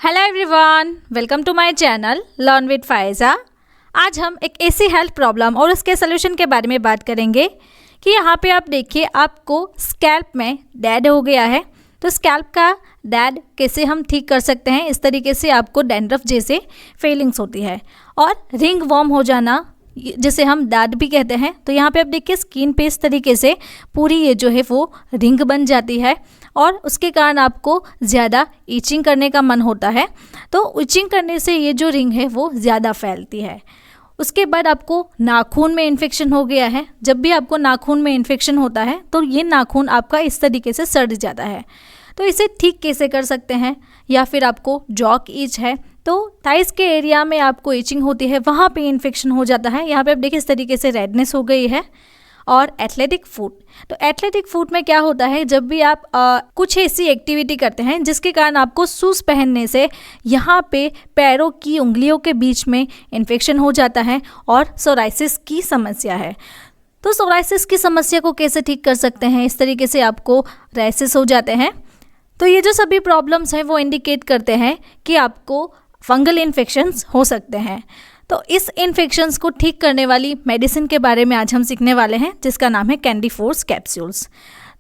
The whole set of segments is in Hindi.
Hello everyone, welcome to my channel learn with Faiza. आज हम एक ऐसी हेल्थ प्रॉब्लम और उसके सोल्यूशन के बारे में बात करेंगे कि यहाँ पे आप देखिए आपको स्कैल्प में डैड हो गया है। तो स्कैल्प का डैड कैसे हम ठीक कर सकते हैं। इस तरीके से आपको डैंड्रफ जैसे फीलिंग्स होती है और रिंग वॉर्म हो जाना जिसे हम डैड भी कहते हैं। तो यहाँ पे आप देखिए स्किन पे इस तरीके से पूरी ये जो है वो रिंग बन जाती है और उसके कारण आपको ज़्यादा ईचिंग करने का मन होता है। तो ईचिंग करने से ये जो रिंग है वो ज़्यादा फैलती है। उसके बाद आपको नाखून में इन्फेक्शन हो गया है। जब भी आपको नाखून में इन्फेक्शन होता है तो ये नाखून आपका इस तरीके से सड़ जाता है। तो इसे ठीक कैसे कर सकते हैं। या फिर आपको जॉक ईच है तो थाइस के एरिया में आपको ईचिंग होती है, वहाँ पे इन्फेक्शन हो जाता है। यहाँ पे आप देखिए इस तरीके से रेडनेस हो गई है। और एथलेटिक फुट, तो एथलेटिक फुट में क्या होता है, जब भी आप कुछ ऐसी एक्टिविटी करते हैं जिसके कारण आपको शूज़ पहनने से यहाँ पे पैरों की उंगलियों के बीच में इन्फेक्शन हो जाता है और सोराइसिस की समस्या है। तो सोराइसिस की समस्या को कैसे ठीक कर सकते हैं। इस तरीके से आपको रैसेस हो जाते हैं। तो ये जो सभी प्रॉब्लम्स हैं वो इंडिकेट करते हैं कि आपको फंगल इन्फेक्शंस हो सकते हैं। तो इस इन्फेक्शंस को ठीक करने वाली मेडिसिन के बारे में आज हम सीखने वाले हैं, जिसका नाम है कैंडी फोर्स कैप्सूल्स।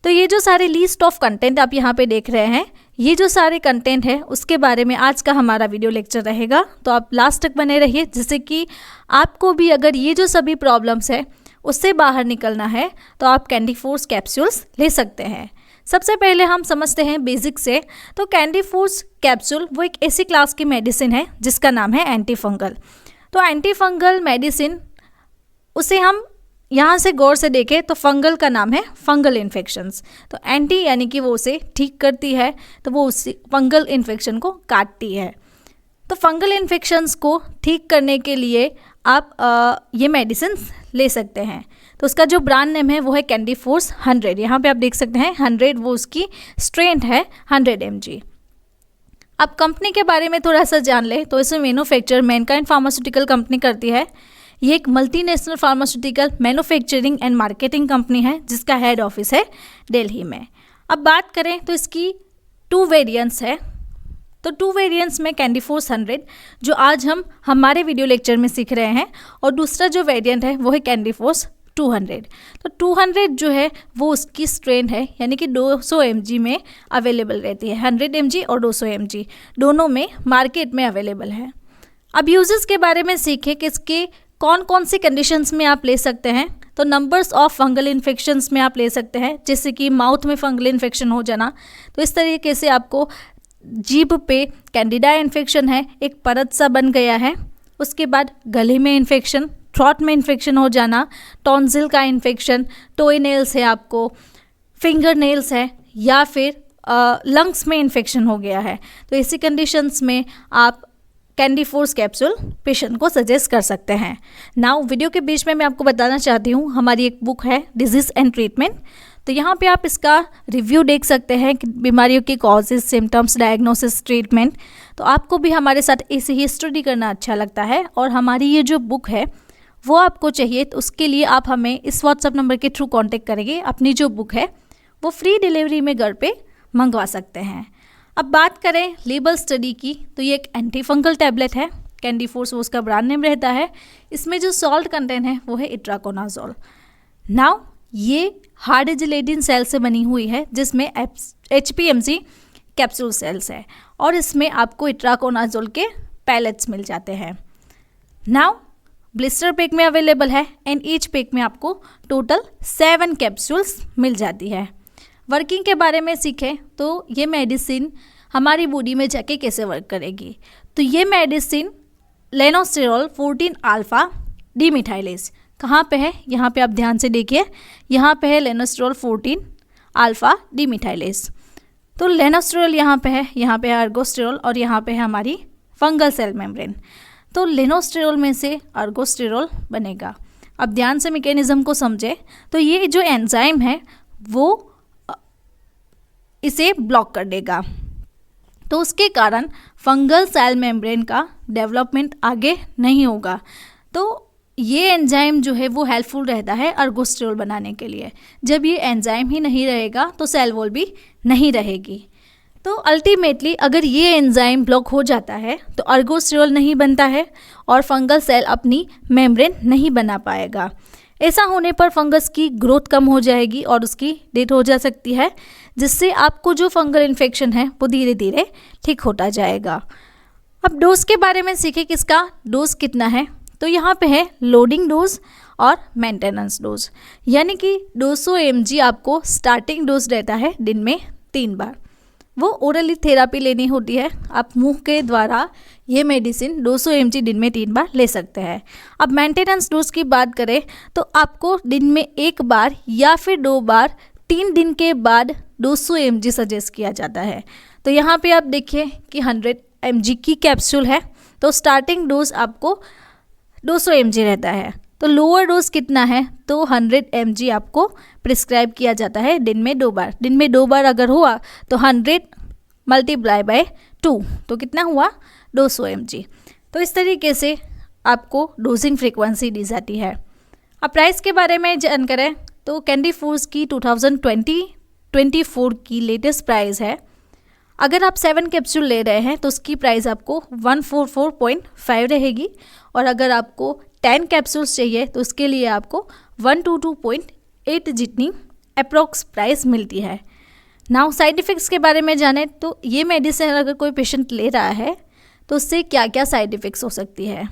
तो ये जो सारे लिस्ट ऑफ कंटेंट आप यहाँ पे देख रहे हैं, ये जो सारे कंटेंट है उसके बारे में आज का हमारा वीडियो लेक्चर रहेगा। तो आप लास्ट तक बने रहिए, जिससे कि आपको भी अगर ये जो सभी प्रॉब्लम्स है उससे बाहर निकलना है तो आप कैंडी फोर्स कैप्सूल्स ले सकते हैं। सबसे पहले हम समझते हैं बेसिक से। तो कैंडी फोर्स कैप्सूल वो एक ऐसी क्लास की मेडिसिन है जिसका नाम है एंटी फंगल। तो एंटी फंगल मेडिसिन, उसे हम यहाँ से गौर से देखें तो फंगल का नाम है फंगल इन्फेक्शंस। तो एंटी यानी कि वो उसे ठीक करती है, तो वो उस फंगल इन्फेक्शन को काटती है। तो फंगल इन्फेक्शंस को ठीक करने के लिए आप ये मेडिसिन ले सकते हैं। तो उसका जो ब्रांड नेम है वो है कैंडी फोर्स 100। यहाँ पे आप देख सकते हैं 100 वो उसकी स्ट्रेंथ है 100 mg। अब कंपनी के बारे में थोड़ा सा जान ले तो इसे मैन्युफैक्चर मैनकाइंड फार्मास्यूटिकल कंपनी करती है। ये एक multinational pharmaceutical manufacturing and marketing company है जिसका हेड ऑफिस है दिल्ली में। अब बात करें तो इसकी 2 वेरिएंट्स है। तो 2 वेरिएंट्स में कैंडी फोर्स 100 जो आज हम हमारे वीडियो लेक्चर में सीख रहे हैं, और दूसरा जो वेरिएंट है वो है कैंडी फोर्स 200। तो 200 जो है वो उसकी स्ट्रेन है, यानी कि 200 mg में अवेलेबल रहती है। 100 mg और 200 mg दोनों में मार्केट में अवेलेबल है। अब यूजेस के बारे में सीखें कि इसके कौन कौन सी कंडीशंस में आप ले सकते हैं। तो नंबर्स ऑफ फंगल इन्फेक्शंस में आप ले सकते हैं, जैसे कि माउथ में फंगल इन्फेक्शन हो जाना। तो इस तरीके से आपको जीभ पे कैंडिडा इन्फेक्शन है, एक परत सा बन गया है। उसके बाद गले में इन्फेक्शन, थ्रॉट में इन्फेक्शन हो जाना, टॉन्सिल का इन्फेक्शन, टोई नेल्स है आपको, फिंगर नेल्स है, या फिर लंग्स में इन्फेक्शन हो गया है। तो ऐसी कंडीशंस में आप कैंडी फोर्स कैप्सूल पेशेंट को सजेस्ट कर सकते हैं। नाउ वीडियो के बीच में मैं आपको बताना चाहती हूँ, हमारी एक बुक है डिजीज़ एंड ट्रीटमेंट। तो यहाँ पे आप इसका रिव्यू देख सकते हैं कि बीमारियों की कॉजेज, सिम्टम्स, डायग्नोसिस, ट्रीटमेंट। तो आपको भी हमारे साथ ऐसे ही स्टडी करना अच्छा लगता है और हमारी ये जो बुक है वो आपको चाहिए, तो उसके लिए आप हमें इस व्हाट्सएप नंबर के थ्रू कांटेक्ट करेंगे। अपनी जो बुक है वो फ्री डिलीवरी में घर पे मंगवा सकते हैं। अब बात करें लेबल स्टडी की, तो ये एक एंटी फंगल टैबलेट है। कैंडी फोर्स वो उसका ब्रांड नेम रहता है। इसमें जो सॉल्ट कंटेंट है वो है इट्राकोनाजोल। नाउ ये हार्ड जिलेटिन सेल से बनी हुई है, जिसमें HPMC कैप्सूल सेल्स है, और इसमें आपको इट्राकोनाजोल के पैलेट्स मिल जाते हैं। नाउ ब्लिस्टर पैक में अवेलेबल है, एंड ईच पैक में आपको टोटल 7 कैप्सूल्स मिल जाती है। वर्किंग के बारे में सीखें तो ये मेडिसिन हमारी बॉडी में जाके कैसे वर्क करेगी। तो ये मेडिसिन लेनोस्टेरॉल 14 अल्फा डीमिथाइलेज कहाँ पे है, यहाँ पे आप ध्यान से देखिए, यहाँ पे है लेनोस्टेरॉल 14 अल्फा डीमिथाइलेज। तो लेनोस्टेरॉल यहाँ पे है अर्गोस्टेरॉल, और यहाँ पे है हमारी फंगल सेल मेम्ब्रेन। तो लेनोस्टेरॉल में से अर्गोस्टेरॉल बनेगा। अब ध्यान से मैकेनिज्म को समझे। तो ये जो एंजाइम है वो इसे ब्लॉक कर देगा, तो उसके कारण फंगल सेल मेम्ब्रेन का डेवलपमेंट आगे नहीं होगा। तो ये एंजाइम जो है वो हेल्पफुल रहता है अर्गोस्टेरॉल बनाने के लिए। जब ये एंजाइम ही नहीं रहेगा तो सेल वॉल भी नहीं रहेगी। तो अल्टीमेटली अगर ये एंजाइम ब्लॉक हो जाता है तो अर्गोस्टिरोल नहीं बनता है और फंगल सेल अपनी मेम्ब्रेन नहीं बना पाएगा। ऐसा होने पर फंगस की ग्रोथ कम हो जाएगी और उसकी डेथ हो जा सकती है, जिससे आपको जो फंगल इन्फेक्शन है वो धीरे धीरे ठीक होता जाएगा। अब डोज के बारे में सीखें कि इसका डोज कितना है। तो यहाँ पे है लोडिंग डोज और मेंटेनेंस डोज, यानी कि 200 mg आपको स्टार्टिंग डोज रहता है दिन में 3 बार। वो ओरली थेरापी लेनी होती है, आप मुंह के द्वारा ये मेडिसिन 200 mg दिन में 3 बार ले सकते हैं। अब मेंटेनेंस डोज की बात करें तो आपको दिन में 1 बार या फिर 2 बार 3 दिन के बाद 200 mg सजेस्ट किया जाता है। तो यहाँ पे आप देखिए कि 100 mg की कैप्सूल है, तो स्टार्टिंग डोज आपको 200 mg रहता है। तो लोअर डोज कितना है, तो 100 mg आपको प्रिस्क्राइब किया जाता है दिन में 2 बार। दिन में 2 बार अगर हुआ तो 100 मल्टीप्लाई बाय 2, तो कितना हुआ 200 mg। तो इस तरीके से आपको डोजिंग फ्रीक्वेंसी दी जाती है। अब प्राइस के बारे में जान करें तो कैंडी फूड्स की 2024 की लेटेस्ट प्राइस है। अगर आप 7 कैप्सूल ले रहे हैं तो उसकी प्राइस आपको 144.5 रहेगी, और अगर आपको 10 कैप्सूल्स चाहिए तो उसके लिए आपको 122.8 जितनी अप्रॉक्स प्राइस मिलती है। नाउ साइड इफ़ेक्ट्स के बारे में जाने तो ये मेडिसिन अगर कोई पेशेंट ले रहा है तो उससे क्या क्या साइड इफ़ेक्ट्स हो सकती है।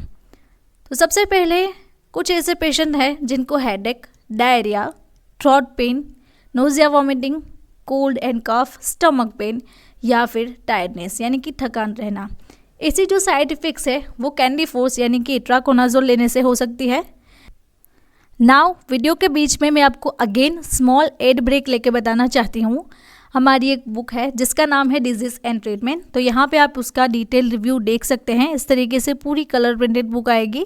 तो सबसे पहले कुछ ऐसे पेशेंट हैं जिनको headache, diarrhoea, throat pain, nausea, vomiting, cold and cough, stomach pain या फिर टायर्डनेस यानी कि थकान रहना। ऐसी जो साइड इफ़ेक्ट्स है वो कैंडी फोर्स यानी कि इट्राकोनाजोल लेने से हो सकती है। नाउ वीडियो के बीच में मैं आपको अगेन स्मॉल एड ब्रेक लेके बताना चाहती हूँ। हमारी एक बुक है जिसका नाम है डिजीज़ एंड ट्रीटमेंट, तो यहाँ पे आप उसका डिटेल रिव्यू देख सकते हैं। इस तरीके से पूरी कलर प्रिंटेड बुक आएगी।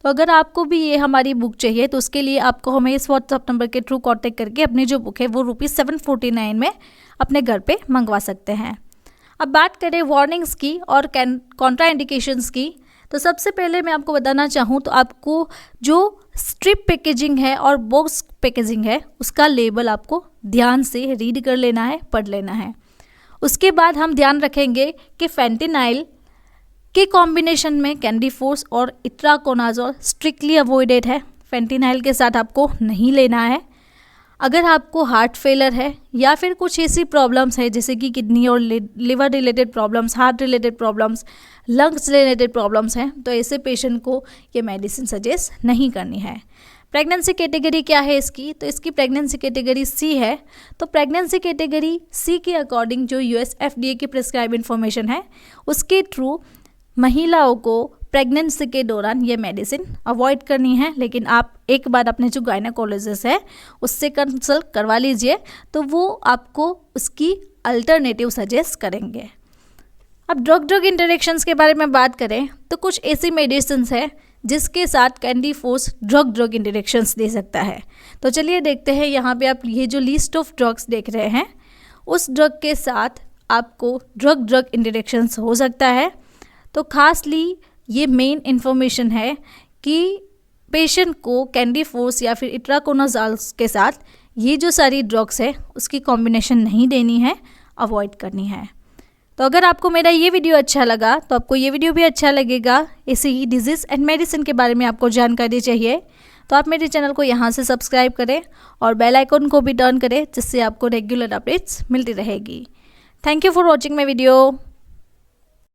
तो अगर आपको भी ये हमारी बुक चाहिए तो उसके लिए आपको हमें इस व्हाट्सअप नंबर के थ्रू कॉन्टेक्ट करके अपनी जो बुक है वो ₹749 में अपने घर पे मंगवा सकते हैं। अब बात करें वार्निंग्स की और कॉन्ट्रा इंडिकेशंस की, तो सबसे पहले मैं आपको बताना चाहूँ तो आपको जो स्ट्रिप पैकेजिंग है और बॉक्स पैकेजिंग है उसका लेबल आपको ध्यान से रीड कर लेना है, पढ़ लेना है। उसके बाद हम ध्यान रखेंगे कि फेंटेनाइल के कॉम्बिनेशन में कैंडी फोर्स और इट्राकोनाजोल स्ट्रिक्टली अवॉइडेड है। फेंटेनाइल के साथ आपको नहीं लेना है। अगर आपको हार्ट फेलर है या फिर कुछ ऐसी प्रॉब्लम्स है जैसे कि किडनी और liver related problems, heart related problems, lungs related problems हैं, तो ऐसे पेशेंट को ये मेडिसिन सजेस्ट नहीं करनी है। प्रेगनेंसी कैटेगरी क्या है इसकी, तो इसकी प्रेगनेंसी कैटेगरी सी है। तो प्रेगनेंसी कैटेगरी सी के अकॉर्डिंग जो US FDA की प्रिस्क्राइब इन्फॉर्मेशन है उसके थ्रू महिलाओं को प्रेगनेंसी के दौरान ये मेडिसिन अवॉइड करनी है। लेकिन आप एक बार अपने जो गायनेकोलॉजिस्ट है उससे कंसल्ट करवा लीजिए, तो वो आपको उसकी अल्टरनेटिव सजेस्ट करेंगे। अब ड्रग इंटरेक्शंस के बारे में बात करें तो कुछ ऐसी मेडिसिन्स है जिसके साथ कैंडी फोर्स ड्रग इंटरेक्शंस दे सकता है। तो चलिए देखते हैं। यहाँ पे आप ये जो लिस्ट ऑफ ड्रग्स देख रहे हैं उस ड्रग के साथ आपको ड्रग इंटरेक्शंस हो सकता है। तो खासली ये मेन इन्फॉर्मेशन है कि पेशेंट को कैंडी फोर्स या फिर इट्राकोनाजोल के साथ ये जो सारी ड्रग्स है उसकी कॉम्बिनेशन नहीं देनी है, अवॉइड करनी है। तो अगर आपको मेरा ये वीडियो अच्छा लगा तो आपको ये वीडियो भी अच्छा लगेगा। ऐसे ही डिजीज़ एंड मेडिसिन के बारे में आपको जानकारी चाहिए तो आप मेरे चैनल को यहाँ से सब्सक्राइब करें और बेल आइकन को भी टर्न करें, जिससे आपको रेगुलर अपडेट्स मिलती रहेगी। Thank you for watching my video.